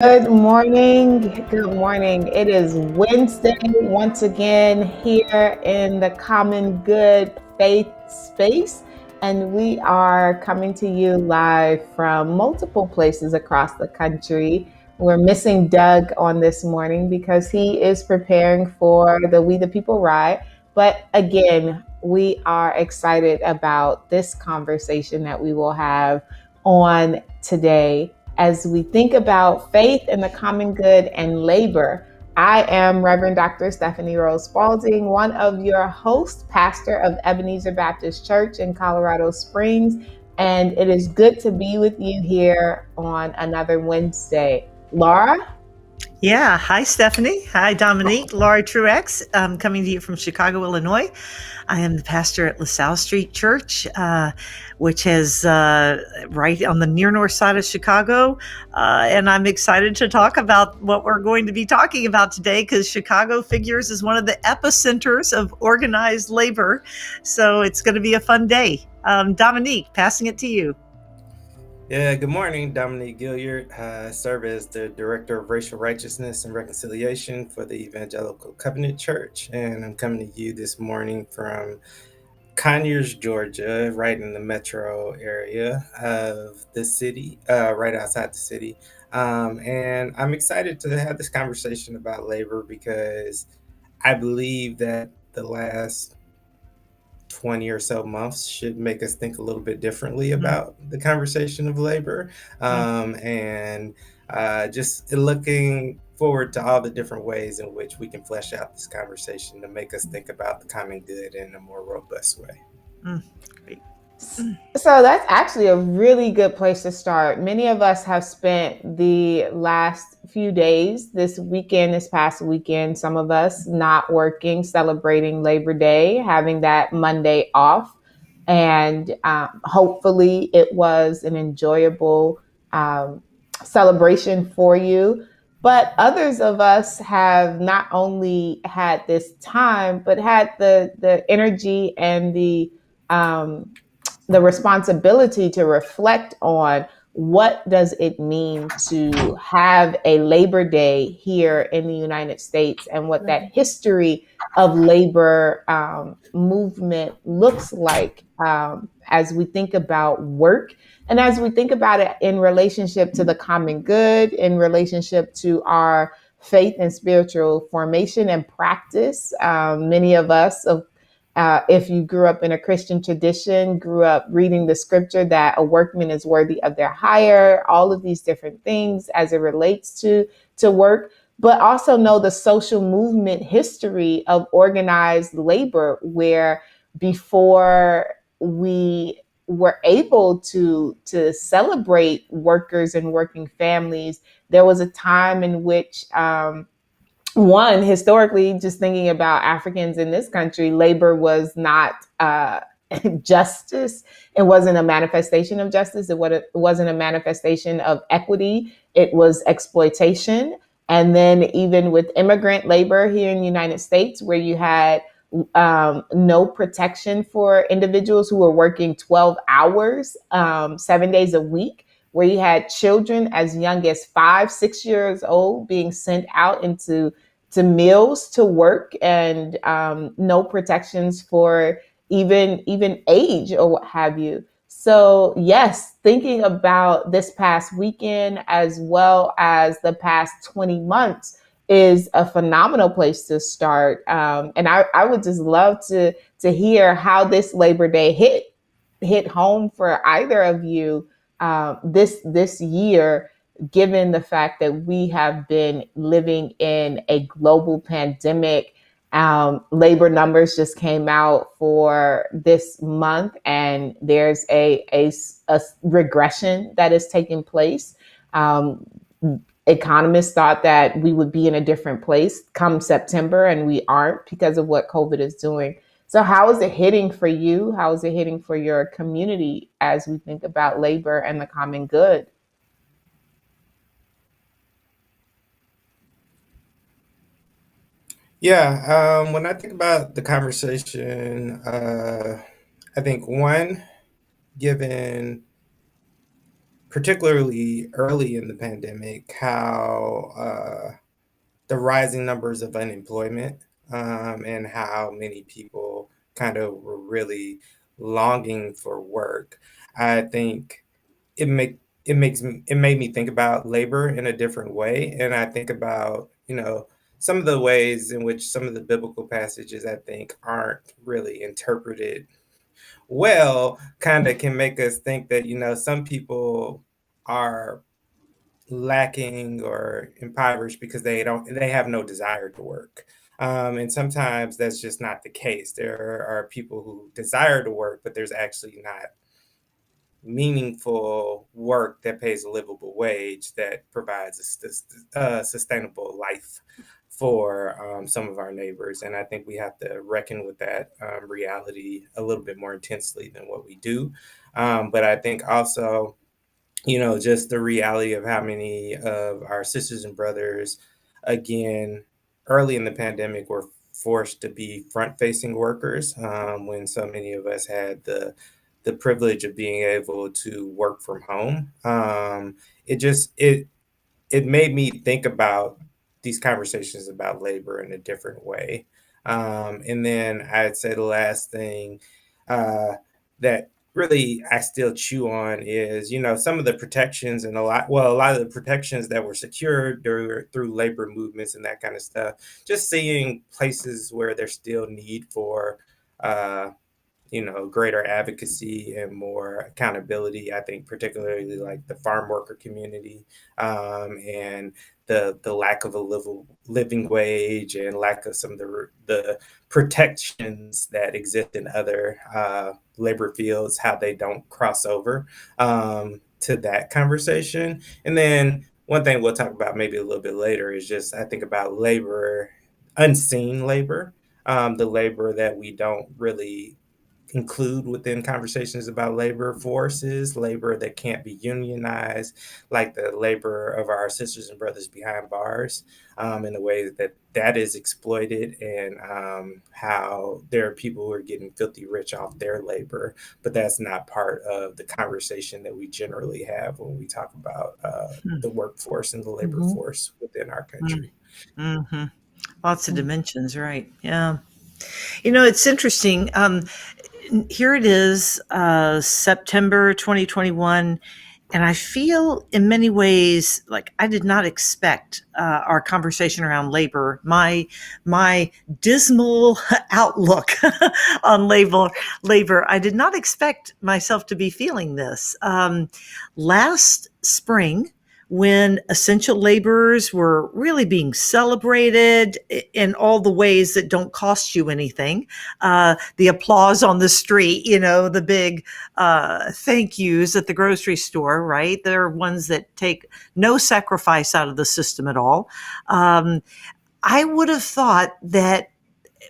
Good morning. Good morning. It is Wednesday once again here in the Common Good Faith Space, and we are coming to you live from multiple places across the country. We're missing Doug on this morning because he is preparing for the We the People ride. But again, we are excited about this conversation that we will have on today as we think about faith and the common good and labor. I am Reverend Dr. Stephanie Rose Spalding, one of your hosts, pastor of Ebenezer Baptist Church in Colorado Springs, and it is good to be with you here on another Wednesday. Laura? Yeah. Hi, Stephanie. Hi, Dominique. Laura Truex. Coming to you from Chicago, Illinois. I am the pastor at LaSalle Street Church, which is right on the near north side of Chicago. And I'm excited to talk about what we're going to be talking about today because Chicago figures as one of the epicenters of organized labor. So it's going to be a fun day. Dominique, passing it to you. Yeah, good morning. Dominique Gilliard. I serve as the Director of Racial Righteousness and Reconciliation for the Evangelical Covenant Church. And I'm coming to you this morning from Conyers, Georgia, right in the metro area of the city, right outside the city. And I'm excited to have this conversation about labor because I believe that the last 20 or so months should make us think a little bit differently Mm, about the conversation of labor. mm. And just looking forward to all the different ways in which we can flesh out this conversation to make us think about the common good in a more robust way. Mm, great. Mm, So that's actually a really good place to start. Many of us have spent the last few days, this past weekend, some of us not working, celebrating Labor Day, having that Monday off. And hopefully it was an enjoyable um, celebration for you. But others of us have not only had this time, but had the energy and the responsibility to reflect on what does it mean to have a Labor Day here in the United States and what that history of labor movement looks like as we think about work and as we think about it in relationship to the common good, in relationship to our faith and spiritual formation and practice. Many of us, if you grew up in a Christian tradition, grew up reading the scripture that a workman is worthy of their hire, all of these different things as it relates to work, but also know the social movement history of organized labor, where before we were able to celebrate workers and working families, there was a time in which one, historically, just thinking about Africans in this country, labor was not justice. It wasn't a manifestation of justice. It wasn't a manifestation of equity. It was exploitation. And then even with immigrant labor here in the United States, where you had no protection for individuals who were working 12 hours, 7 days a week, where you had children as young as 5, 6 years old being sent out into to mills to work, and no protections for even age or what have you. So yes, thinking about this past weekend as well as the past 20 months is a phenomenal place to start. And I would just love to hear how this Labor Day hit home for either of you this year, given the fact that we have been living in a global pandemic. Labor numbers just came out for this month, and there's a regression that is taking place. Um, Economists thought that we would be in a different place come September, and we aren't because of what COVID is doing. So, how is it hitting for you? How is it hitting for your community as we think about labor and the common good? Yeah, when I think about the conversation, I think one, given particularly early in the pandemic, how the rising numbers of unemployment, and how many people kind of were really longing for work. I think it make it made me think about labor in a different way, and I think about, some of the ways in which some of the biblical passages I think aren't really interpreted well, kind of can make us think that, some people are lacking or impoverished because they have no desire to work. And sometimes that's just not the case. There are people who desire to work, but there's actually not meaningful work that pays a livable wage that provides a sustainable life for some of our neighbors. And I think we have to reckon with that reality a little bit more intensely than what we do. But I think also, just the reality of how many of our sisters and brothers, again, early in the pandemic, were forced to be front-facing workers, when so many of us had the privilege of being able to work from home. It made me think about these conversations about labor in a different way. And then I'd say the last thing uh, that really I still chew on is, some of the protections and a lot of the protections that were secured through labor movements and that kind of stuff. Just seeing places where there's still need for uh, greater advocacy and more accountability. I think particularly like the farm worker community, and the lack of a living wage and lack of some of the protections that exist in other labor fields, how they don't cross over to that conversation. And then one thing we'll talk about maybe a little bit later is just I think about labor, unseen labor, the labor that we don't really include within conversations about labor forces, labor that can't be unionized, like the labor of our sisters and brothers behind bars, in the ways that that is exploited, and how there are people who are getting filthy rich off their labor, but that's not part of the conversation that we generally have when we talk about the workforce and the labor Mhm. force within our country. Mm-hmm. Lots of dimensions, right? Yeah. It's interesting. Here it is, September 2021. And I feel in many ways like I did not expect our conversation around labor, my dismal outlook on labor. I did not expect myself to be feeling this. Last spring, when essential laborers were really being celebrated in all the ways that don't cost you anything, the applause on the street, the big thank yous at the grocery store, right? They're ones that take no sacrifice out of the system at all. I would have thought that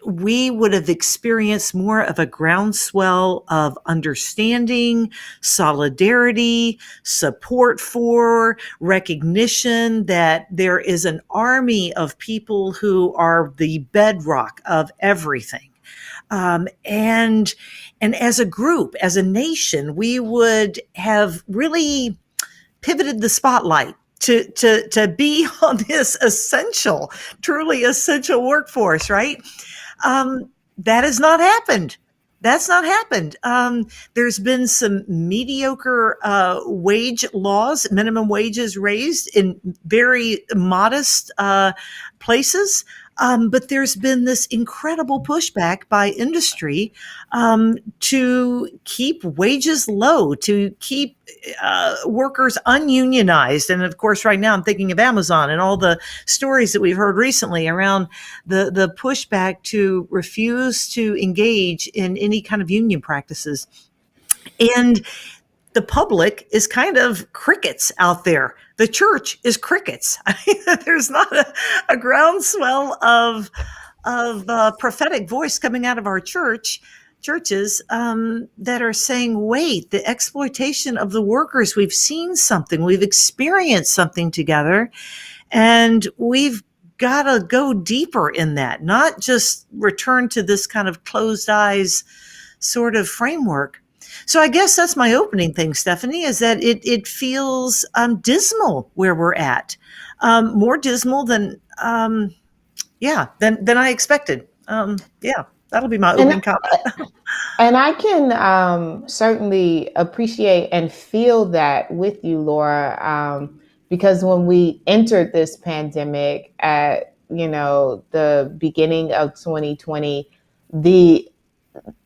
we would have experienced more of a groundswell of understanding, solidarity, support for, recognition that there is an army of people who are the bedrock of everything. And as a group, as a nation, we would have really pivoted the spotlight to be on this essential, truly essential workforce, right? That has not happened. That's not happened. There's been some mediocre wage laws, minimum wages raised in very modest places. But there's been this incredible pushback by industry to keep wages low, to keep workers ununionized. And of course, right now I'm thinking of Amazon and all the stories that we've heard recently around the pushback to refuse to engage in any kind of union practices. And the public is kind of crickets out there. The church is crickets. I mean, there's not a groundswell of prophetic voice coming out of our churches that are saying, wait, the exploitation of the workers, we've seen something, we've experienced something together, and we've got to go deeper in that, not just return to this kind of closed eyes sort of framework. So I guess that's my opening thing, Stephanie, is that it feels dismal where we're at, more dismal than than I expected. Yeah, that'll be my And opening comment. and I can certainly appreciate and feel that with you, Laura, because when we entered this pandemic at the beginning of 2020, the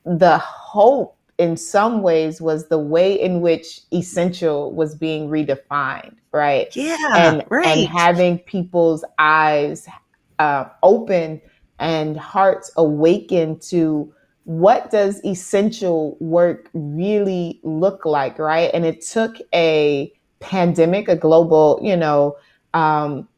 the hope in some ways was the way in which essential was being redefined, right? Yeah, And right. having people's eyes open and hearts awaken to what does essential work really look like, right? And it took a pandemic, a global, um,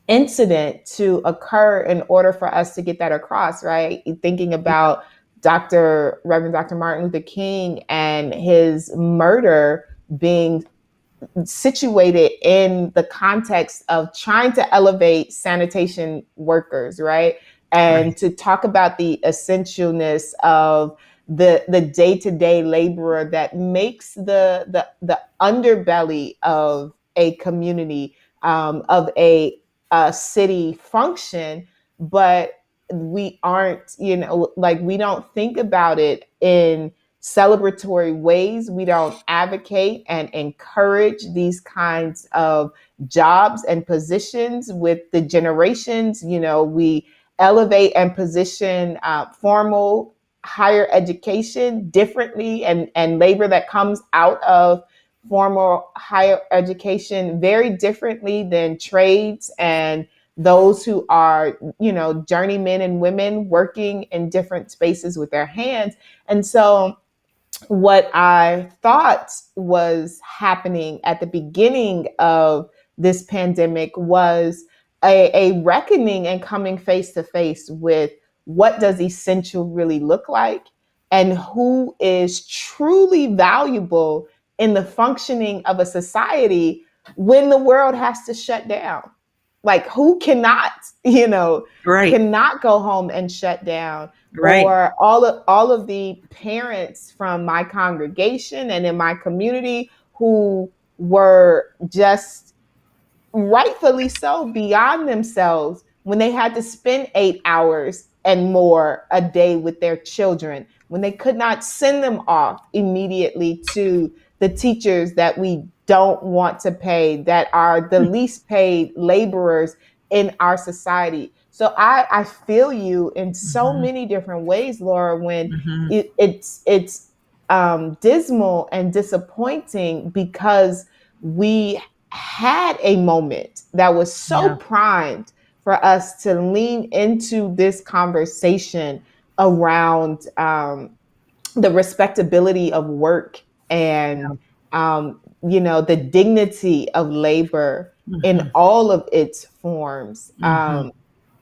incident to occur in order for us to get that across, right? Thinking about Reverend Dr. Martin Luther King and his murder being situated in the context of trying to elevate sanitation workers, right? And Right. to talk about the essentialness of the day-to-day laborer that makes the underbelly of a community, of a city function, but we aren't, like we don't think about it in celebratory ways. We don't advocate and encourage these kinds of jobs and positions with the generations. We elevate and position formal higher education differently, and labor that comes out of formal higher education very differently than trades and those who are, journeymen and women working in different spaces with their hands. And so what I thought was happening at the beginning of this pandemic was a reckoning and coming face to face with what does essential really look like and who is truly valuable in the functioning of a society when the world has to shut down. Like who cannot, Right. cannot go home and shut down, Right. or all of the parents from my congregation and in my community who were just rightfully so beyond themselves when they had to spend 8 hours and more a day with their children, when they could not send them off immediately to the teachers that we don't want to pay, that are the least paid laborers in our society. So I feel you in so Mhm. many different ways, Laura, when Mhm. it's dismal and disappointing because we had a moment that was so Yeah. primed for us to lean into this conversation around the respectability of work and the dignity of labor in Mhm. all of its forms. Mhm.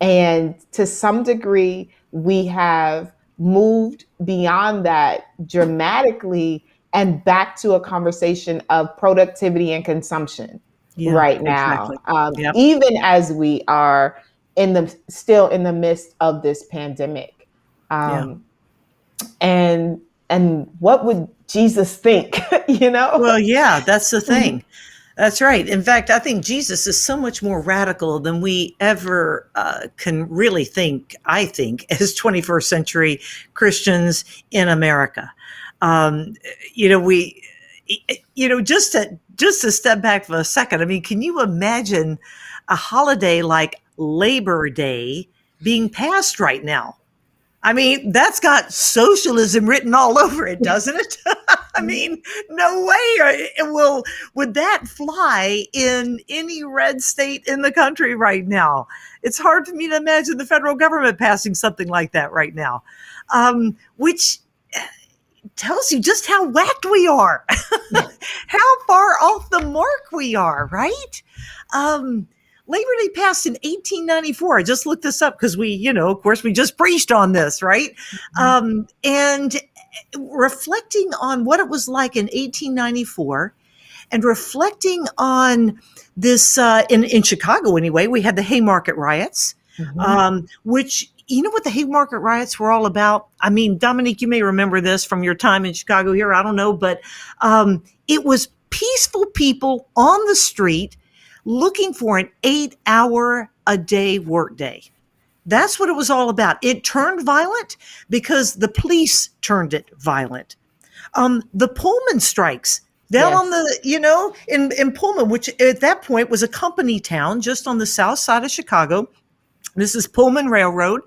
And to some degree, we have moved beyond that dramatically and back to a conversation of productivity and consumption Yeah, right now, exactly. Yep. even as we are still in the midst of this pandemic. Yeah. Um, and what would Jesus think? you know? Well, yeah, that's the Mhm. thing. That's right. In fact, I think Jesus is so much more radical than we ever can really think, I think, as 21st century Christians in America. Um, you know, we, just to step back for a second, I mean, can you imagine a holiday like Labor Day being passed right now? I mean, that's got socialism written all over it, doesn't it? I mean, no way would that fly in any red state in the country right now. It's hard for me to imagine the federal government passing something like that right now, which tells you just how whacked we are, how far off the mark we are, right? Um, Labor Day passed in 1894. I just looked this up because of course, we just preached on this, right? And reflecting on what it was like in 1894 and reflecting on this, in Chicago anyway, we had the Haymarket riots, Mhm. which you know what the Haymarket riots were all about? I mean, Dominique, you may remember this from your time in Chicago here. I don't know, but it was peaceful people on the street looking for an 8-hour a day workday. That's what it was all about. It turned violent because the police turned it violent. The Pullman strikes down on the, in Pullman, which at that point was a company town just on the south side of Chicago. This is Pullman Railroad.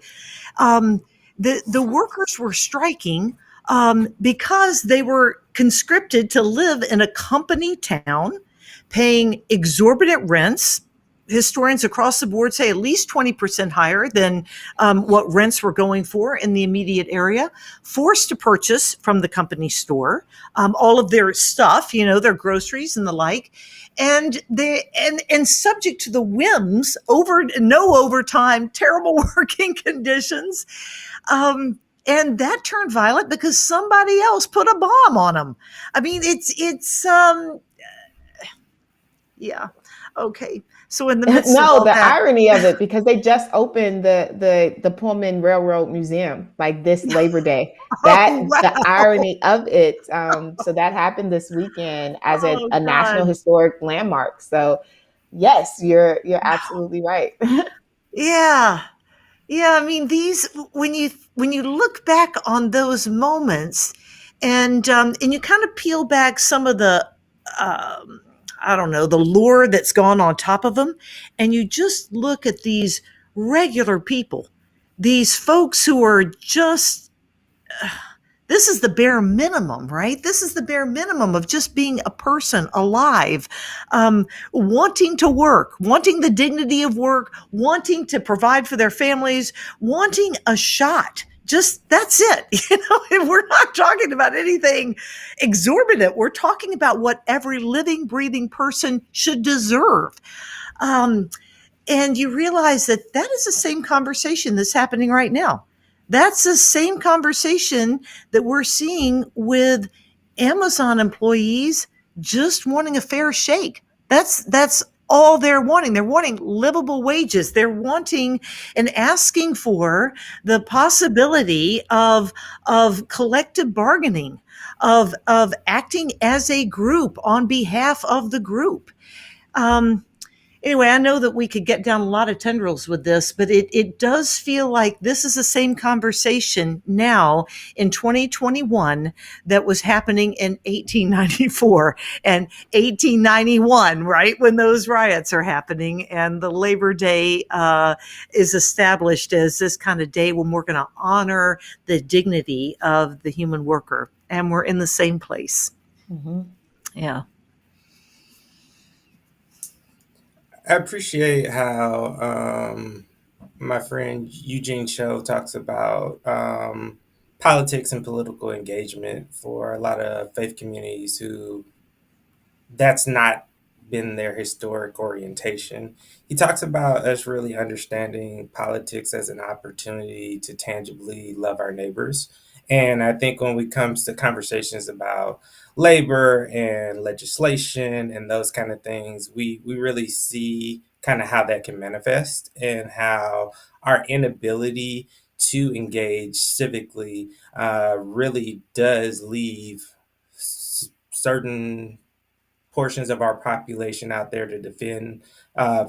The workers were striking because they were conscripted to live in a company town, paying exorbitant rents. Historians across the board say at least 20% higher than what rents were going for in the immediate area, forced to purchase from the company store all of their stuff, their groceries and the like, and subject to the whims over no overtime, terrible working conditions. And that turned violent because somebody else put a bomb on them. I mean, yeah. Okay. So in the midst of all the that, irony of it, because they just opened the Pullman Railroad Museum like this Labor Day. That oh, wow. The irony of it. So that happened this weekend as a National Historic Landmark. So yes, you're absolutely right. Yeah. Yeah, I mean, when you look back on those moments, and you kind of peel back some of the I don't know, the lure that's gone on top of them, and you just look at these regular people, these folks who are just this is the bare minimum, right? This is the bare minimum of just being a person alive, wanting to work, wanting the dignity of work, wanting to provide for their families, wanting a shot. Just that's it. And we're not talking about anything exorbitant. We're talking about what every living, breathing person should deserve. And you realize that is the same conversation that's happening right now. That's the same conversation that we're seeing with Amazon employees just wanting a fair shake. That's all they're wanting. They're wanting livable wages. They're wanting and asking for the possibility of collective bargaining, of acting as a group on behalf of the group. Anyway, I know that we could get down a lot of tendrils with this, but it does feel like this is the same conversation now in 2021 that was happening in 1894 and 1891, right? When those riots are happening and the Labor Day is established as this kind of day when we're going to honor the dignity of the human worker. And we're in the same place. Mm-hmm. Yeah. I appreciate how my friend Eugene Cho talks about politics and political engagement for a lot of faith communities who that's not been their historic orientation. He talks about us really understanding politics as an opportunity to tangibly love our neighbors. And I think when it comes to conversations about labor and legislation and those kind of things, we really see kind of how that can manifest and how our inability to engage civically really does leave certain portions of our population out there to defend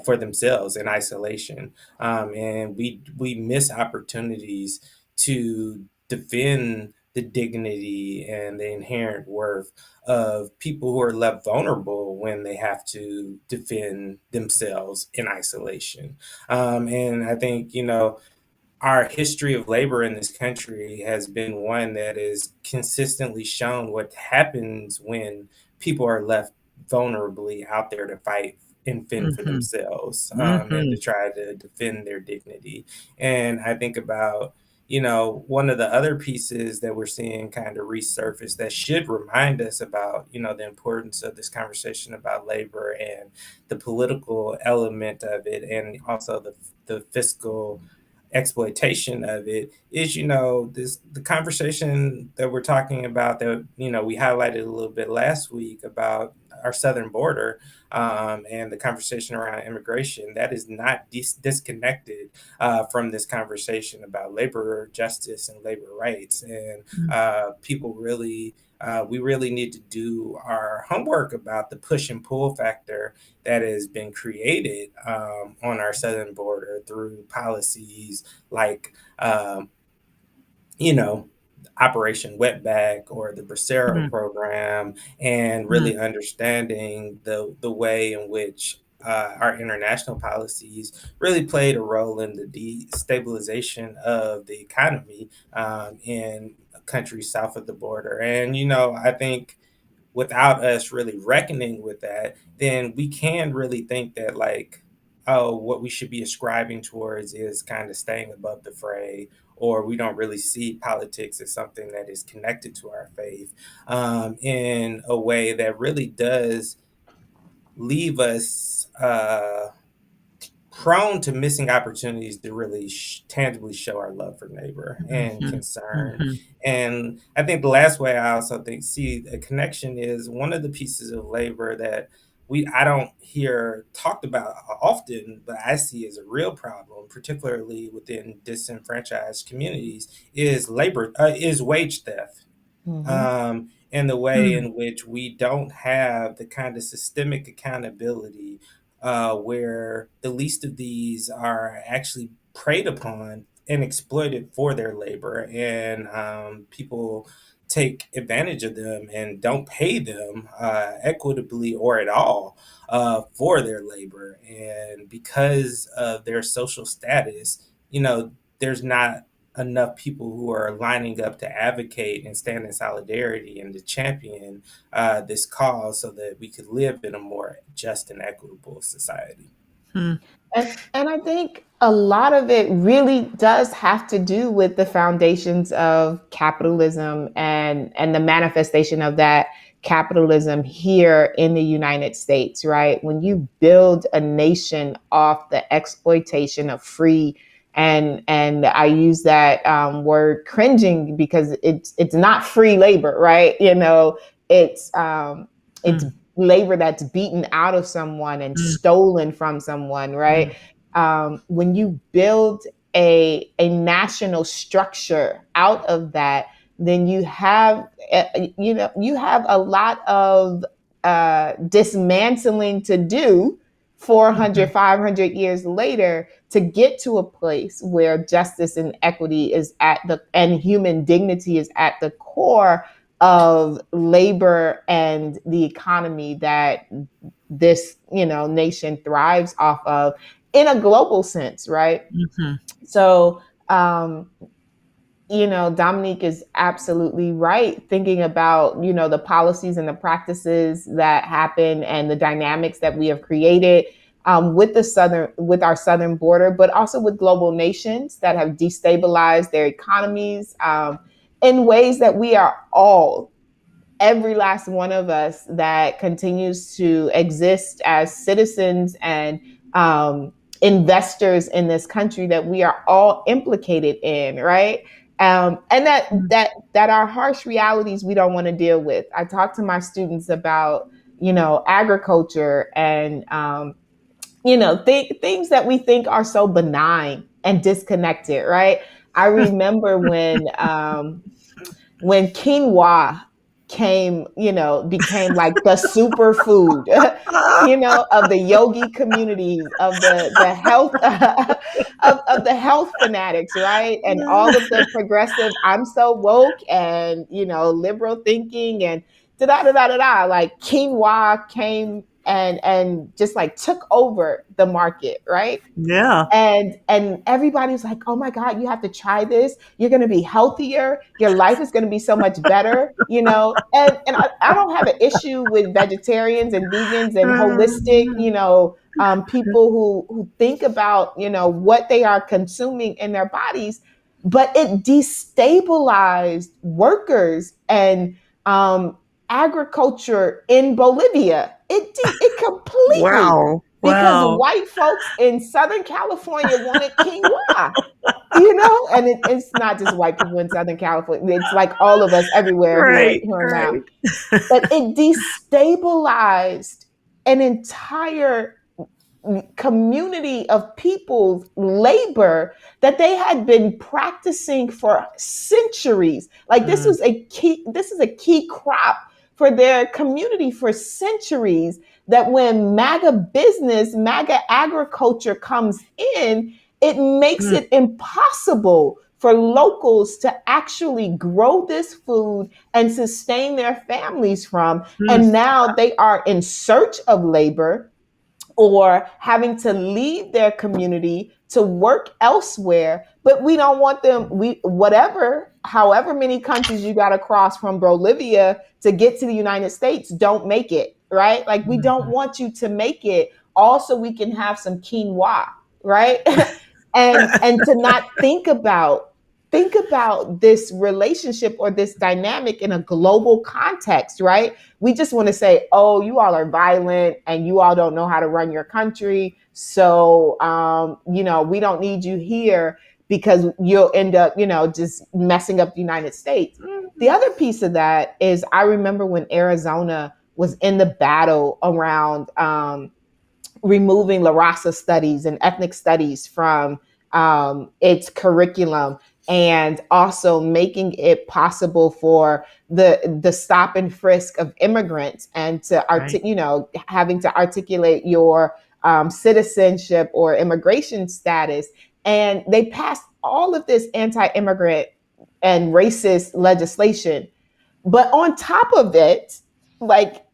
for themselves in isolation, and we miss opportunities to defend the dignity and the inherent worth of people who are left vulnerable when they have to defend themselves in isolation. And I think our history of labor in this country has been one that has consistently shown what happens when people are left vulnerably out there to fight and fend for themselves, and to try to defend their dignity. And I think about, one of the other pieces that we're seeing kind of resurface that should remind us about, the importance of this conversation about labor and the political element of it, and also the fiscal exploitation of it is the conversation that we're talking about that we highlighted a little bit last week about our southern border, and the conversation around immigration that is not disconnected from this conversation about labor justice and labor rights. And people really, we really need to do our homework about the push and pull factor that has been created on our southern border through policies like, you know, Operation Wetback or the Bracero program, and really understanding the way in which our international policies really played a role in the destabilization of the economy in countries south of the border. And, I think without us really reckoning with that, then we can really think that, like, oh, what we should be ascribing towards is kind of staying above the fray, or we don't really see politics as something that is connected to our faith in a way that really does leave us prone to missing opportunities to really tangibly show our love for neighbor and concern. And I think the last way I also think see a connection is one of the pieces of labor that I don't hear talked about often, but I see as a real problem, particularly within disenfranchised communities, is wage theft. And the way in which we don't have the kind of systemic accountability where the least of these are actually preyed upon and exploited for their labor, and people take advantage of them and don't pay them equitably or at all for their labor. And because of their social status, there's not enough people who are lining up to advocate and stand in solidarity and to champion this cause so that we could live in a more just and equitable society. And I think a lot of it really does have to do with the foundations of capitalism and the manifestation of that capitalism here in the United States, right? When you build a nation off the exploitation of free, and I use that word cringing because it's not free labor, right? It's labor that's beaten out of someone and stolen from someone, right? When you build a national structure out of that, then you have a lot of dismantling to do 400, 500 years later to get to a place where justice and equity and human dignity is at the core of labor and the economy that this, nation thrives off of in a global sense, right? So, Dominique is absolutely right, thinking about, the policies and the practices that happen and the dynamics that we have created with our southern border, but also with global nations that have destabilized their economies in ways that we are every last one of us that continues to exist as citizens and investors in this country, that we are all implicated in, right? And that are harsh realities we don't want to deal with. I talk to my students about, agriculture and, things that we think are so benign and disconnected, right? I remember when quinoa became like the superfood, of the yogi communities, of the health, of the health fanatics, right? And all of the progressive, I'm so woke and, liberal thinking and like quinoa came and just like took over the market, right? Yeah. And everybody was like, oh my God, you have to try this. You're going to be healthier. Your life is going to be so much better, and I don't have an issue with vegetarians and vegans and holistic, people who think about, what they are consuming in their bodies, but it destabilized workers and agriculture in Bolivia. It completely, because white folks in Southern California wanted quinoa, and it's not just white people in Southern California. It's like all of us everywhere who are now. But it destabilized an entire community of people's labor that they had been practicing for centuries. Like this Mm. was a key, this is a key crop for their community for centuries, that when MAGA business, MAGA agriculture comes in, it makes Mm. it impossible for locals to actually grow this food and sustain their families from. Mm. And now they are in search of labor or having to leave their community to work elsewhere. But we don't want them, we whatever, however many countries you got to cross from Bolivia to get to the United States, don't make it, right? Like we don't Mhm. want you to make it. Also, we can have some quinoa, right? And to not think about this relationship or this dynamic in a global context, right? We just want to say, oh, you all are violent and you all don't know how to run your country. So, we don't need you here because you'll end up, just messing up the United States. The other piece of that is I remember when Arizona was in the battle around removing La Raza studies and ethnic studies from its curriculum, and also making it possible for the stop and frisk of immigrants, and to Right. having to articulate your citizenship or immigration status. And they passed all of this anti-immigrant and racist legislation, but on top of it, like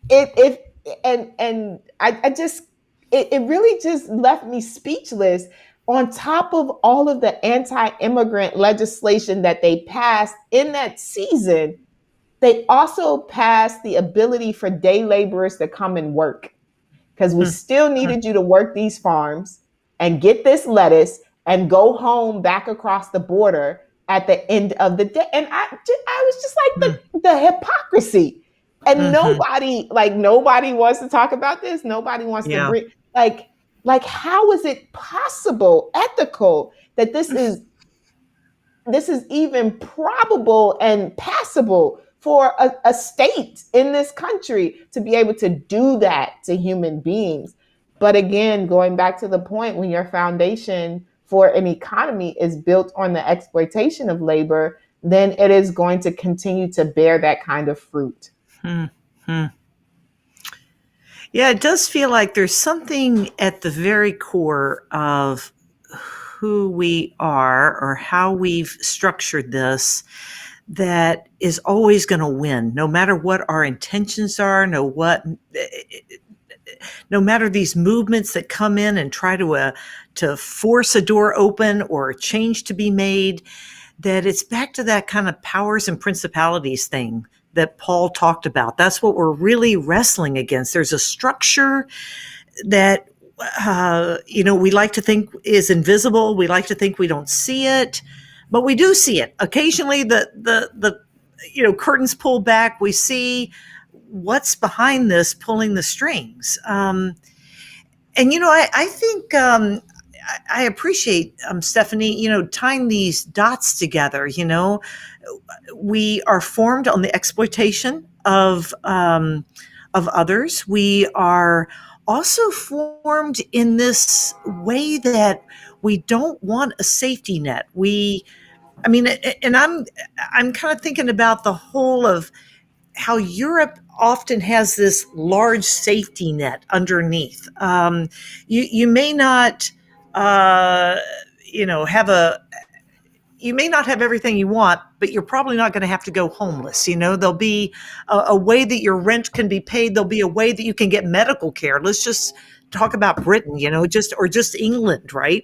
it and I just it really just left me speechless. On top of all of the anti-immigrant legislation that they passed in that season, they also passed the ability for day laborers to come and work, because we Mm. still needed you to work these farms and get this lettuce and go home back across the border at the end of the day. And I was just like, Mm. the hypocrisy. And Mhm. nobody wants to talk about this. Nobody wants to Yeah. bring, like how is it possible, ethical, that this is even probable and passable for a state in this country to be able to do that to human beings. But again, going back to the point, when your foundation for an economy is built on the exploitation of labor, then it is going to continue to bear that kind of fruit. Mm. Mm. Yeah, it does feel like there's something at the very core of who we are or how we've structured this that is always going to win, no matter what our intentions are, no matter these movements that come in and try to force a door open or a change to be made. That it's back to that kind of powers and principalities thing that Paul talked about. That's what we're really wrestling against. There's a structure that we like to think is invisible. We like to think we don't see it, but we do see it. Occasionally, the curtains pull back. We see what's behind this, pulling the strings. I think I appreciate Stephanie, tying these dots together. We are formed on the exploitation of others. We are also formed in this way that we don't want a safety net. And I'm kind of thinking about the whole of how Europe often has this large safety net underneath. You may not, have you may not have everything you want, but you're probably not going to have to go homeless. There'll be a way that your rent can be paid. There'll be a way that you can get medical care. Let's just talk about Britain, just England, right?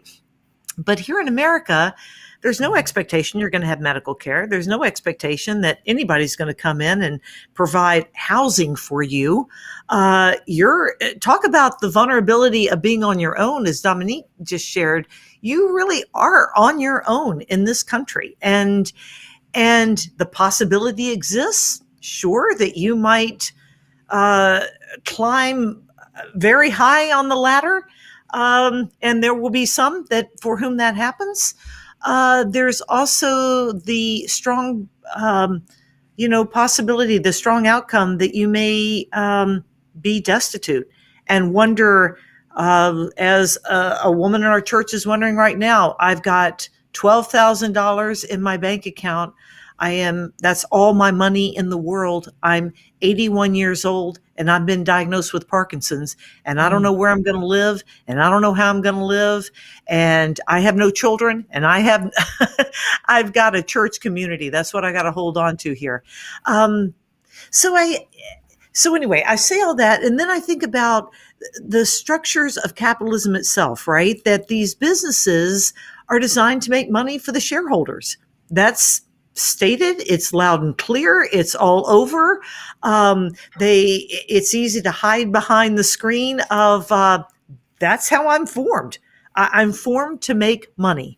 But here in America, there's no expectation you're going to have medical care. There's no expectation that anybody's going to come in and provide housing for you. Talk about the vulnerability of being on your own, as Dominique just shared. You really are on your own in this country, and the possibility exists, sure, that you might climb very high on the ladder. And there will be some that for whom that happens. There's also the strong, possibility, the strong outcome that you may be destitute and wonder As a woman in our church is wondering right now, I've got $12,000 in my bank account. That's all my money in the world. I'm 81 years old and I've been diagnosed with Parkinson's, and I don't know where I'm going to live, and I don't know how I'm going to live. And I have no children, and I've got a church community. That's what I got to hold on to here. So anyway, I say all that, and then I think about the structures of capitalism itself, right? That these businesses are designed to make money for the shareholders. That's stated. It's loud and clear. It's all over. It's easy to hide behind the screen of that's how I'm formed. I'm formed to make money.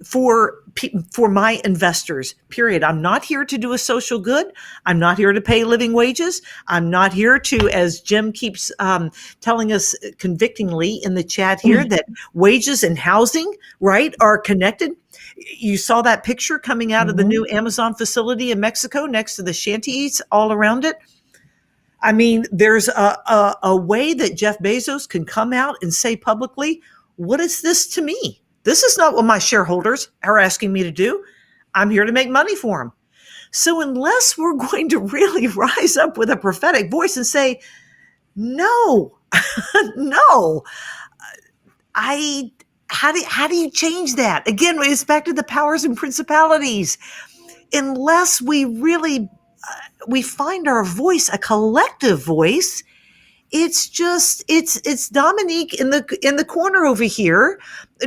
For my investors, period. I'm not here to do a social good. I'm not here to pay living wages. I'm not here to, as Jim keeps telling us convictingly in the chat here, that wages and housing, right, are connected. You saw that picture coming out of the new Amazon facility in Mexico next to the shanties all around it. I mean, there's a way that Jeff Bezos can come out and say publicly, what is this to me? This is not what my shareholders are asking me to do. I'm here to make money for them. So unless we're going to really rise up with a prophetic voice and say, no, no, how do you change that? Again, it's back to the powers and principalities. Unless we really, we find our voice, a collective voice, it's Dominique in the corner over here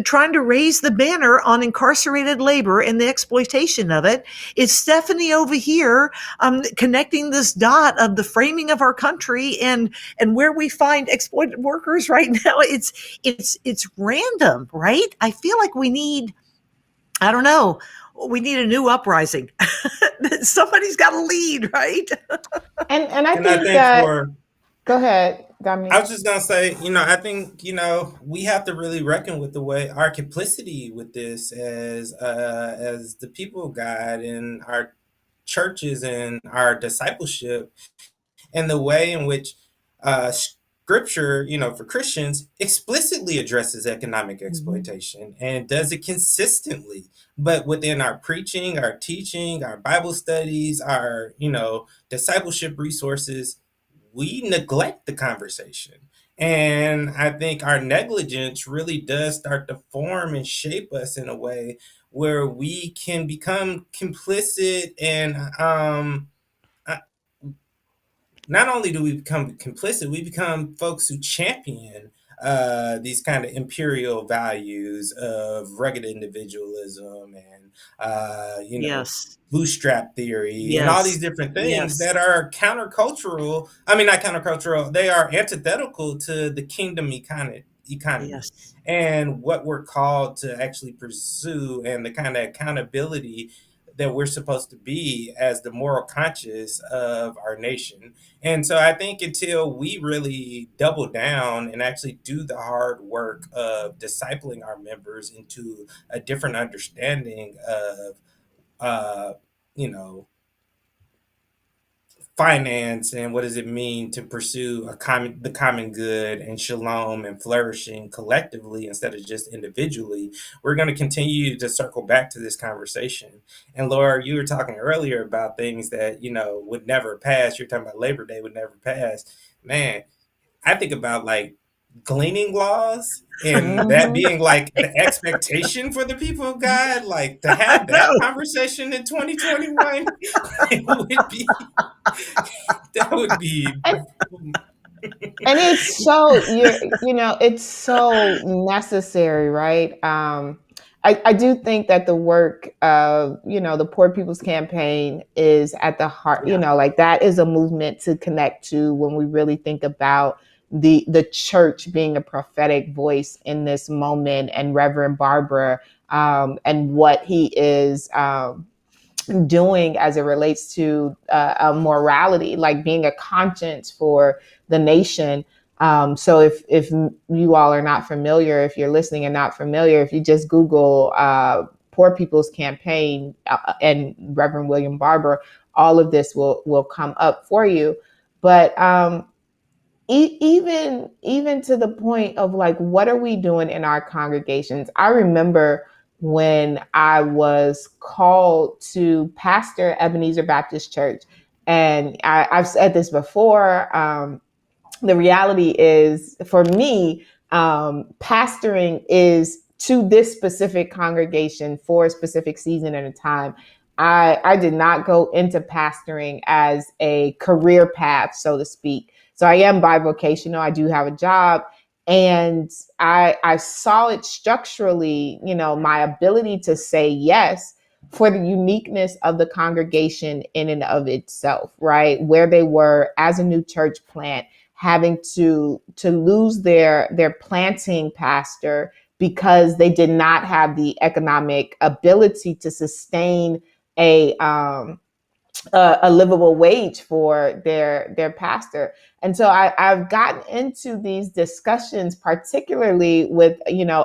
trying to raise the banner on incarcerated labor and the exploitation of it. It's Stephanie over here connecting this dot of the framing of our country and where we find exploited workers right now. It's random, right? I feel like we need a new uprising. Somebody's got to lead, right? And I think that. Go ahead, Dominique. I was just going to say, I think, we have to really reckon with the way our complicity with this as the people of God in our churches and our discipleship, and the way in which scripture, for Christians explicitly addresses economic exploitation and does it consistently. But within our preaching, our teaching, our Bible studies, our, discipleship resources, we neglect the conversation. And I think our negligence really does start to form and shape us in a way where we can become complicit. And not only do we become complicit, we become folks who champion these kind of imperial values of rugged individualism and yes. bootstrap theory, Yes. and all these different things that are countercultural. I mean, not countercultural. They are antithetical to the kingdom economy. Yes. And what we're called to actually pursue, and the kind of accountability that we're supposed to be as the moral conscience of our nation. And so I think until we really double down and actually do the hard work of discipling our members into a different understanding of finance and what does it mean to pursue the common good and shalom and flourishing collectively instead of just individually, we're going to continue to circle back to this conversation. And Laura, you were talking earlier about things that would never pass. You're talking about Labor Day would never pass. Man, I think about like gleaning laws and that being like the expectation for the people of God, like to have that conversation in 2021, that would be. And it's so it's so necessary, right? I do think that the work of the Poor People's Campaign is at the heart. Like that is a movement to connect to when we really think about the church being a prophetic voice in this moment, and Reverend Barber and what he is doing as it relates to a morality, like being a conscience for the nation. So if you all are not familiar, if you're listening and not familiar, if you just Google Poor People's Campaign and Reverend William Barber, all of this will come up for you. But even to the point of like, what are we doing in our congregations? I remember when I was called to pastor Ebenezer Baptist Church, and I've said this before. The reality is, for me, pastoring is to this specific congregation for a specific season at a time. I did not go into pastoring as a career path, so to speak. So I am bivocational. I do have a job, and I saw it structurally, my ability to say yes for the uniqueness of the congregation in and of itself, right? Where they were as a new church plant, having to lose their planting pastor because they did not have the economic ability to sustain a livable wage for their pastor. And so I've gotten into these discussions, particularly with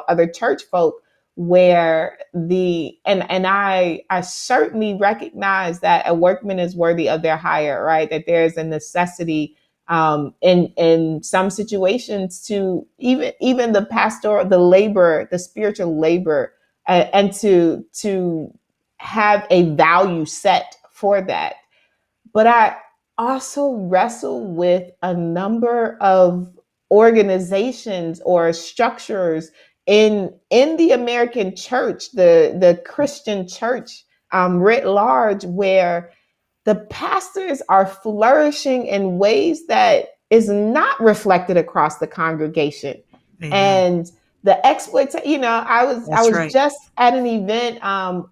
other church folk, where I certainly recognize that a workman is worthy of their hire, right? That there's a necessity in some situations to even the pastoral, the labor, the spiritual labor, and to have a value set for that. But I also wrestle with a number of organizations or structures in the American church, the Christian church, writ large, where the pastors are flourishing in ways that is not reflected across the congregation. Amen. And the exploitation, I was Right. just at an event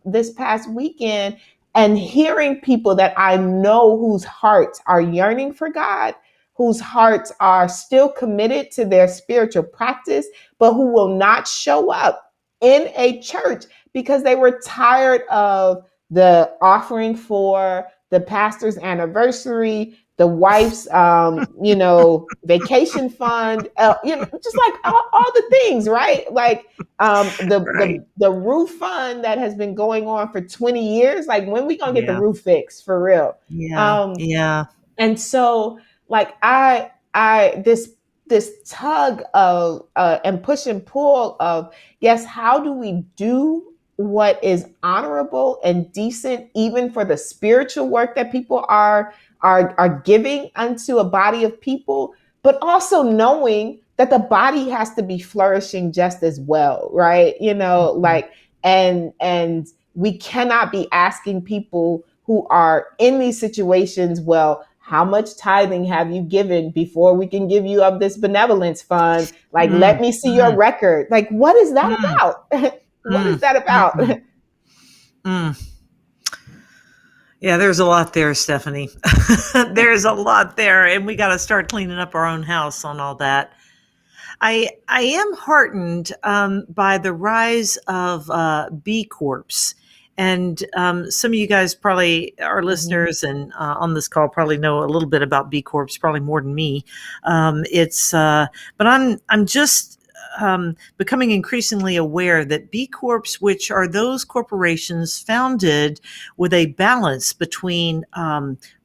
this past weekend, and hearing people that I know whose hearts are yearning for God, whose hearts are still committed to their spiritual practice, but who will not show up in a church because they were tired of the offering for the pastor's anniversary, the wife's, vacation fund, just like all the things, right? Like the roof fund that has been going on for 20 years. Like, when we gonna get the roof fixed for real? Yeah. And so, like, this tug of and push and pull of, yes, how do we do what is honorable and decent, even for the spiritual work that people are giving unto a body of people, but also knowing that the body has to be flourishing just as well, right? Like, and we cannot be asking people who are in these situations, well, how much tithing have you given before we can give you of this benevolence fund? Like, let me see your record. Like, what is that about? What is that about? Yeah, there's a lot there, Stephanie. There's a lot there, and we got to start cleaning up our own house on all that. I am heartened by the rise of B Corps. And some of you guys probably, our listeners and on this call, probably know a little bit about B Corps, probably more than me. But I'm just becoming increasingly aware that B Corps, which are those corporations founded with a balance between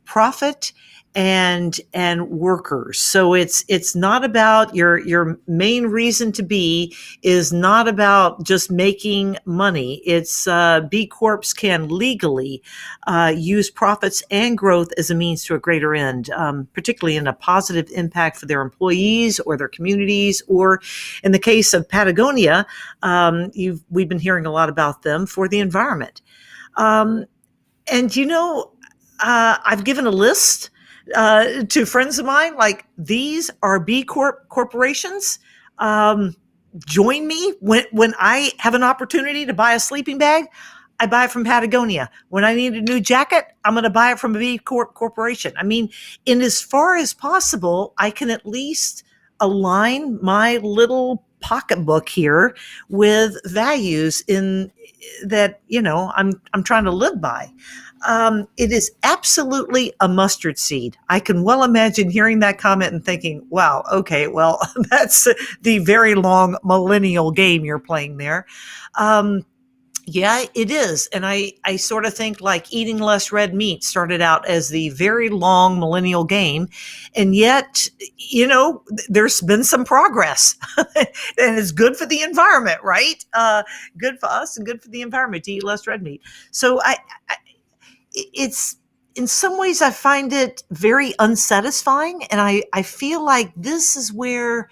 profit and workers. So it's not about your main reason to be is not about just making money. It's B Corps can legally use profits and growth as a means to a greater end, particularly in a positive impact for their employees or their communities, or in the case of Patagonia, we've been hearing a lot about them for the environment. And I've given a list to friends of mine, like, these are B corporations. Join me when I have an opportunity to buy a sleeping bag. I buy it from Patagonia. When I need a new jacket, I'm going to buy it from a B corporation. I mean, in as far as possible, I can at least align my little pocketbook here with values in that, I'm trying to live by. It is absolutely a mustard seed. I can well imagine hearing that comment and thinking, wow, okay, well, that's the very long millennial game you're playing there. Yeah, it is. And I sort of think like eating less red meat started out as the very long millennial game. And yet, there's been some progress and it's good for the environment, right? Good for us and good for the environment to eat less red meat. So I it's, in some ways, I find it very unsatisfying. And I feel like this is where,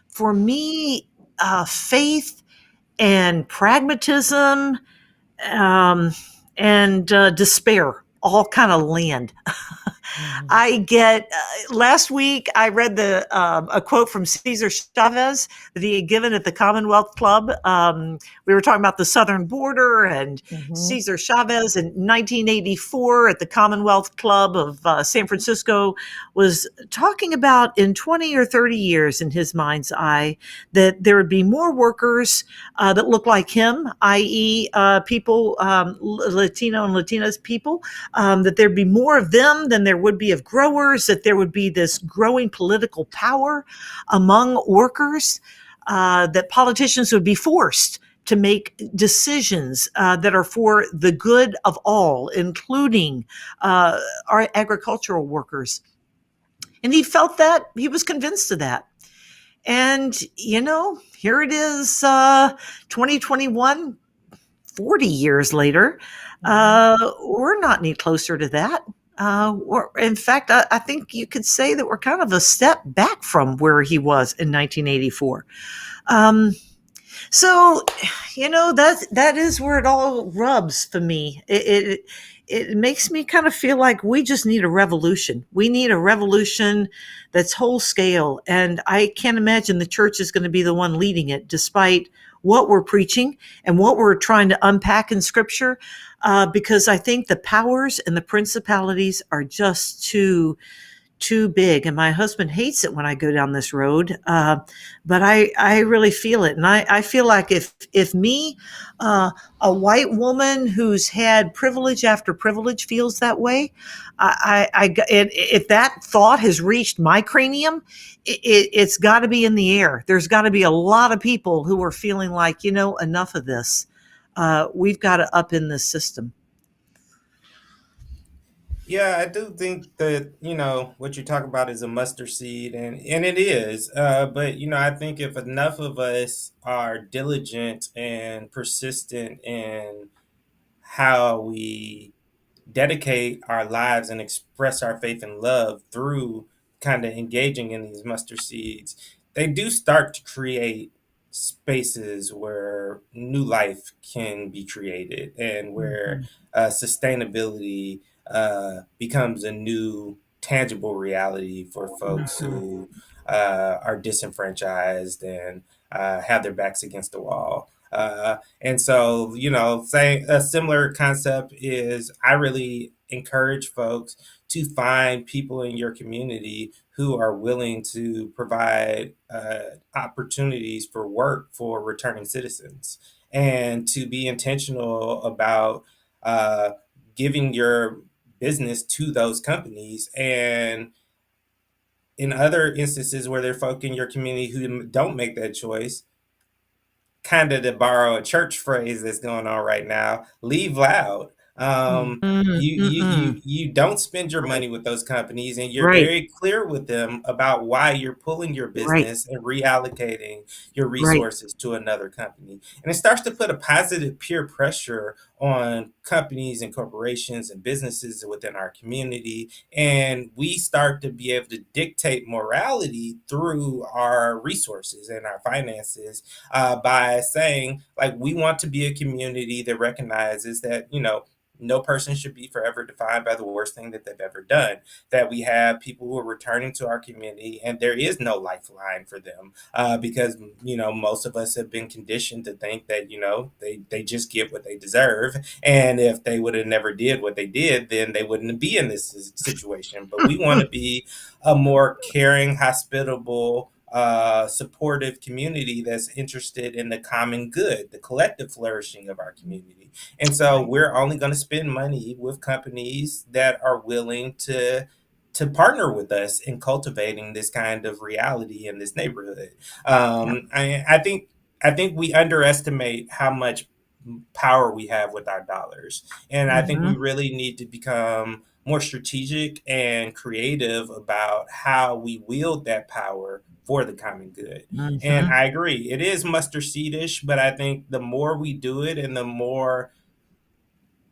for me, faith and pragmatism, um, and despair all kind of land. Mhm. I get last week I read a quote from Cesar Chavez that he had given at the Commonwealth Club. We were talking about the southern border, and Mhm. Cesar Chavez in 1984 at the Commonwealth Club of San Francisco was talking about, in 20 or 30 years, in his mind's eye, that there would be more workers that look like him, i.e., people, Latino and Latinas people, that there'd be more of them than there would be of growers, that there would be this growing political power among workers, that politicians would be forced to make decisions that are for the good of all, including our agricultural workers. And he felt that, he was convinced of that. And, here it is, 2021, 40 years later, Mhm. we're not any closer to that. In fact, I think you could say that we're kind of a step back from where he was in 1984. Um, so, that is where it all rubs for me. It makes me kind of feel like we just need a revolution. We need a revolution that's whole scale, and I can't imagine the church is going to be the one leading it, despite what we're preaching and what we're trying to unpack in Scripture. Because I think the powers and the principalities are just too big, and my husband hates it when I go down this road. But I really feel it, and I feel like if me, a white woman who's had privilege after privilege, feels that way, if that thought has reached my cranium, it's got to be in the air. There's got to be a lot of people who are feeling like, enough of this. We've got to up in this system. Yeah, I do think that, what you talk about is a mustard seed, and it is. But, I think if enough of us are diligent and persistent in how we dedicate our lives and express our faith and love through kind of engaging in these mustard seeds, they do start to create spaces where new life can be created, and where Mhm. sustainability becomes a new tangible reality for folks Mhm. who are disenfranchised and have their backs against the wall. And so, say a similar concept is, I really encourage folks to find people in your community who are willing to provide opportunities for work for returning citizens, and to be intentional about uh, giving your business to those companies. And in other instances where there are folk in your community who don't make that choice, kind of, to borrow a church phrase that's going on right now, leave loud. Mhm. You don't spend your money with those companies, and you're Right, very clear with them about why you're pulling your right, business and reallocating your right. resources to another company. And it starts to put a positive peer pressure on companies and corporations and businesses within our community, and we start to be able to dictate morality through our resources and our finances, by saying, like, we want to be a community that recognizes that, no person should be forever defined by the worst thing that they've ever done. That we have people who are returning to our community, and there is no lifeline for them, because, most of us have been conditioned to think that, they just get what they deserve. And if they would have never did what they did, then they wouldn't be in this situation. But we want to be a more caring, hospitable, supportive community that's interested in the common good, the collective flourishing of our community. And so Right. we're only going to spend money with companies that are willing to partner with us in cultivating this kind of reality in this neighborhood. Yeah. I think we underestimate how much power we have with our dollars. And I think we Mm-hmm. really need to become more strategic and creative about how we wield that power for the common good. And Mm-hmm. I agree, it is mustard seedish, but I think the more we do it and the more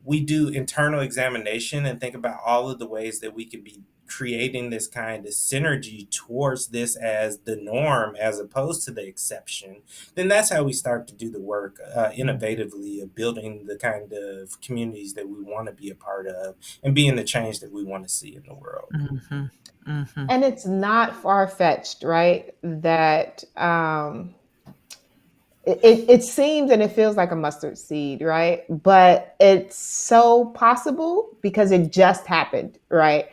we do internal examination and think about all of the ways that we could be creating this kind of synergy towards this as the norm as opposed to the exception, then that's how we start to do the work innovatively of building the kind of communities that we want to be a part of and being the change that we want to see in the world. Mm-hmm. Mm-hmm. And it's not far fetched, right? That it seems and it feels like a mustard seed, right? But it's so possible because it just happened, right?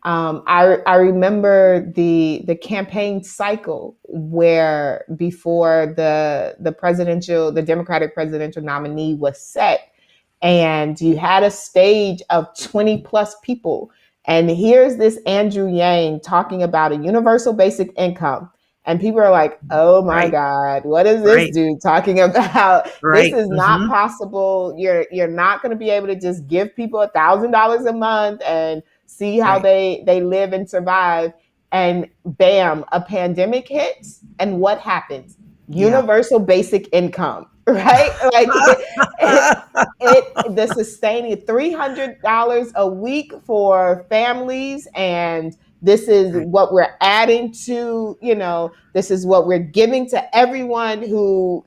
I remember the campaign cycle where before the Democratic presidential nominee was set, and you had a stage of 20 plus people, and here's this Andrew Yang talking about a universal basic income. And people are like, oh my Right. God, what is this Right. dude talking about? This Right. is not Mm-hmm. possible. You're not going to be able to just give people $1,000 a month and see how Right. they live and survive. And bam, a pandemic hits. And what happens? Yeah. Universal basic income, right? Like the sustaining $300 a week for families, and this is Right. what we're adding to, this is what we're giving to everyone who,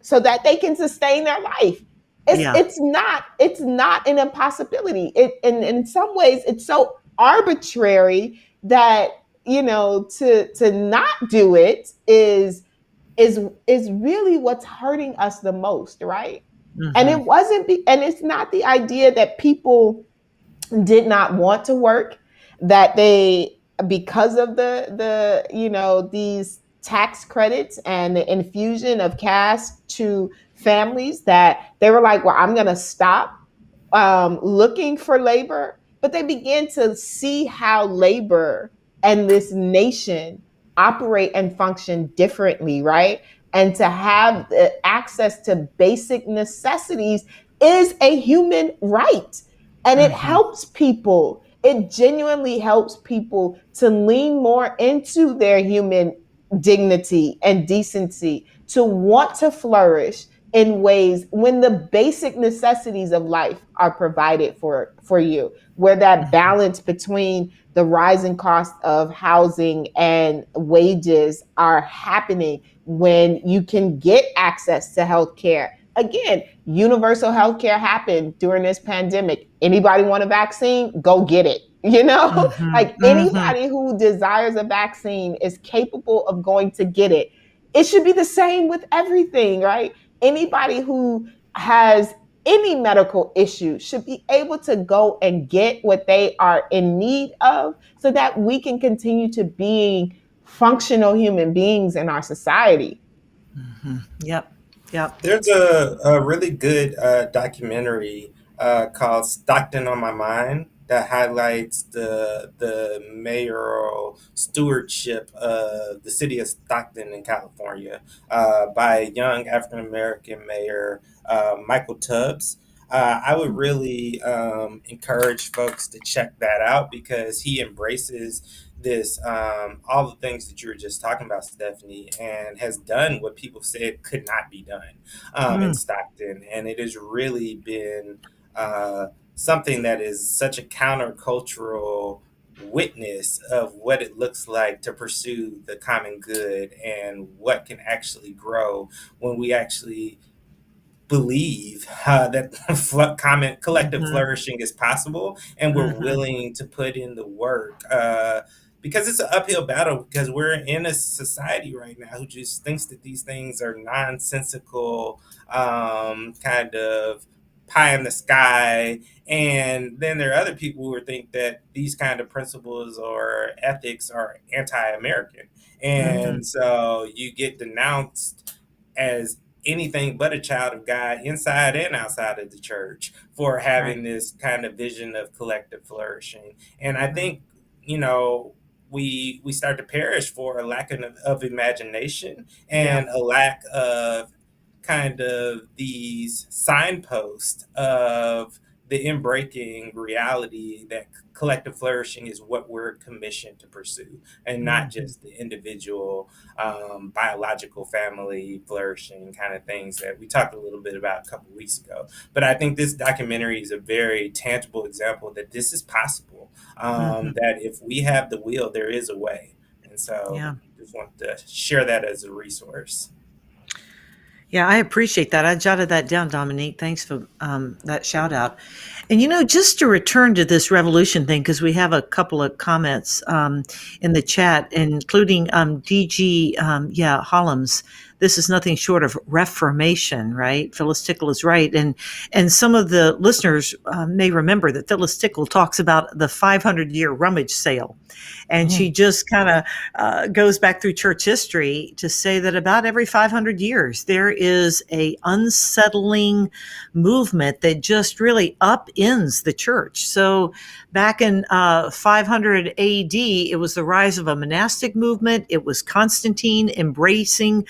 so that they can sustain their life. it's Yeah. it's not it's not an impossibility. In some ways it's so arbitrary that, to not do it is really what's hurting us the most, right? And Mm-hmm. it wasn't and it's not the idea that people did not want to work, that they, because of these tax credits and the infusion of cash to families, that they were like, well, I'm going to stop looking for labor. But they began to see how labor and this nation operate and function differently, right? And to have access to basic necessities is a human right. And it Mm-hmm. helps people. It genuinely helps people to lean more into their human dignity and decency, to want to flourish in ways when the basic necessities of life are provided for you, where that balance between the rising cost of housing and wages are happening, when you can get access to health care. Again, universal health care happened during this pandemic. Anybody want a vaccine? Go get it. Mm-hmm. Like Mm-hmm. anybody who desires a vaccine is capable of going to get it. It should be the same with everything, right? Anybody who has any medical issue should be able to go and get what they are in need of, so that we can continue to be functional human beings in our society. Mm-hmm. Yep. Yep. There's a really good documentary called Stockton on My Mind that highlights the mayoral stewardship of the city of Stockton in California by a young African American mayor, Michael Tubbs. I would really encourage folks to check that out because he embraces this all the things that you were just talking about, Stephanie, and has done what people said could not be done in Mm. Stockton. And it has really been something that is such a countercultural witness of what it looks like to pursue the common good and what can actually grow when we actually believe that common collective Mm-hmm. flourishing is possible and we're Mm-hmm. willing to put in the work because it's an uphill battle because we're in a society right now who just thinks that these things are nonsensical kind of pie in the sky, and then there are other people who think that these kind of principles or ethics are anti-American, Mm-hmm. and so you get denounced as anything but a child of God inside and outside of the church for Right. having this kind of vision of collective flourishing. And I Right. think, you know, we start to perish for a lack of imagination Yeah. and a lack of kind of these signposts of the inbreaking reality that collective flourishing is what we're commissioned to pursue, and not just the individual biological family flourishing kind of things that we talked a little bit about a couple of weeks ago. But I think this documentary is a very tangible example that this is possible, that if we have the will, there is a way. And so Yeah. just want to share that as a resource. Yeah, I appreciate that. I jotted that down, Dominique. Thanks for that shout out. And, just to return to this revolution thing, because we have a couple of comments in the chat, including DG, Hollums. This is nothing short of reformation, right? Phyllis Tickle is right. And some of the listeners may remember that Phyllis Tickle talks about the 500-year rummage sale. And she just kind of goes back through church history to say that about every 500 years, there is a unsettling movement that just really upends the church. So back in 500 AD, it was the rise of a monastic movement. It was Constantine embracing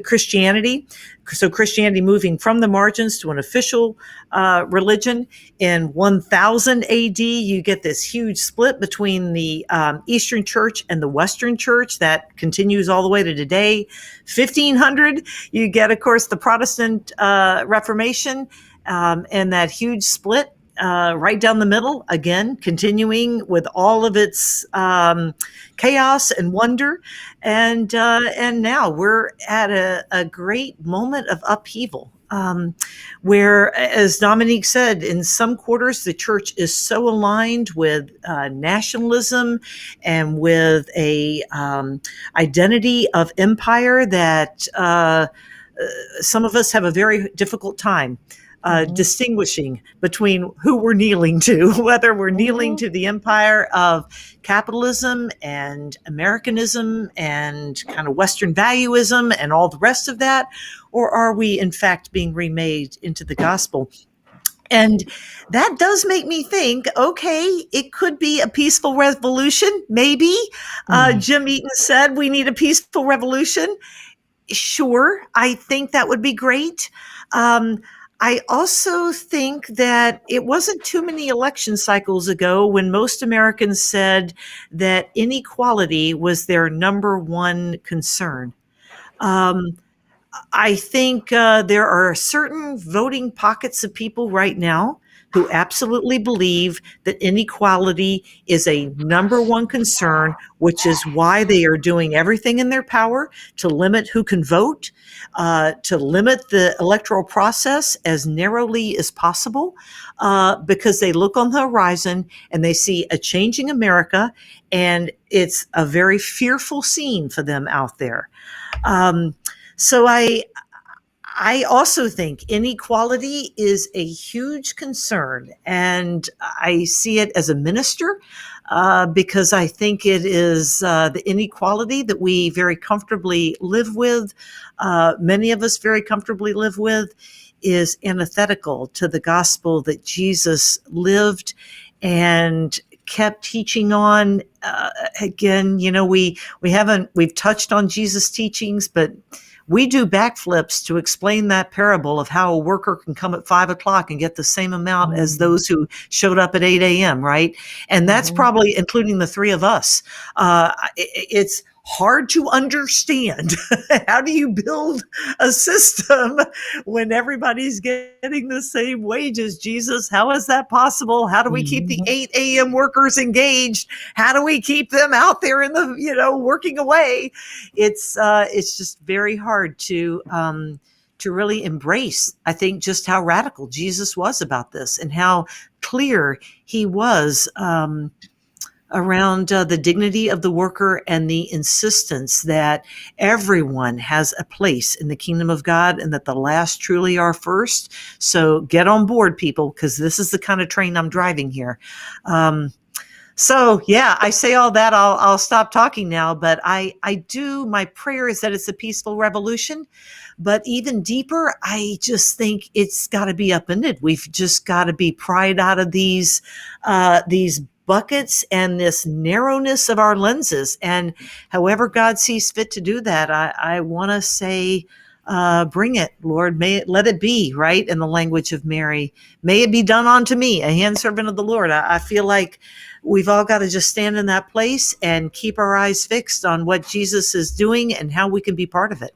Christianity. So Christianity moving from the margins to an official religion. In 1000 AD, you get this huge split between the Eastern Church and the Western Church that continues all the way to today. 1500, you get, of course, the Protestant Reformation and that huge split. Right down the middle, again, continuing with all of its chaos and wonder. And now we're at a great moment of upheaval, where, as Dominique said, in some quarters, the church is so aligned with nationalism and with a identity of empire that some of us have a very difficult time distinguishing between who we're kneeling to, whether we're kneeling to the empire of capitalism and Americanism and kind of Western valuism and all the rest of that, or are we in fact being remade into the gospel? And that does make me think, okay, it could be a peaceful revolution, maybe. Jim Eaton said we need a peaceful revolution. Sure, I think that would be great. I also think that it wasn't too many election cycles ago when most Americans said that inequality was their number one concern. I think there are certain voting pockets of people right now who absolutely believe that inequality is a number one concern, which is why they are doing everything in their power to limit who can vote, to limit the electoral process as narrowly as possible, because they look on the horizon and they see a changing America, and it's a very fearful scene for them out there. So I also think inequality is a huge concern, and I see it as a minister because I think it is the inequality that we very comfortably live with, many of us very comfortably live with, is antithetical to the gospel that Jesus lived and kept teaching on. Again, we've touched on Jesus' teachings, but we do backflips to explain that parable of how a worker can come at 5 o'clock and get the same amount as those who showed up at 8 a.m., right? And that's probably including the three of us. It's hard to understand. How do you build a system when everybody's getting the same wages? Jesus, how is that possible? How do we keep the 8 a.m. workers engaged? How do we keep them out there in the, working away? It's just very hard to really embrace, I think, just how radical Jesus was about this and how clear he was around the dignity of the worker and the insistence that everyone has a place in the kingdom of God and that the last truly are first. So get on board, people, because this is the kind of train I'm driving here. So yeah, I say all that. I'll stop talking now, but my prayer is that it's a peaceful revolution. But even deeper, I just think it's got to be upended. We've just got to be pried out of these buckets and this narrowness of our lenses. And however God sees fit to do that, I want to say bring it, Lord. Let it be, right? In the language of Mary, may it be done unto me, a handservant of the Lord. I feel like we've all got to just stand in that place and keep our eyes fixed on what Jesus is doing and how we can be part of it.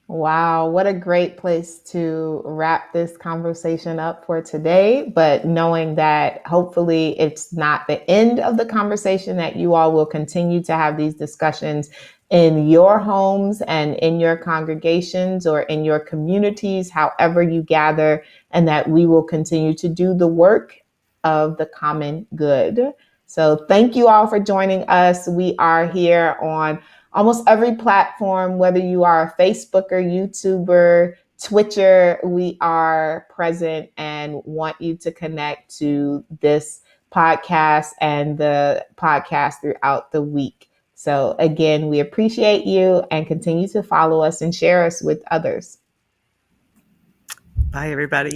Wow, what a great place to wrap this conversation up for today. But knowing that hopefully it's not the end of the conversation, that you all will continue to have these discussions in your homes and in your congregations or in your communities, however you gather, and that we will continue to do the work of the common good. So thank you all for joining us. We are here on almost every platform, whether you are a Facebooker, YouTuber, Twitcher, we are present and want you to connect to this podcast and the podcast throughout the week. So again, we appreciate you and continue to follow us and share us with others. Bye, everybody.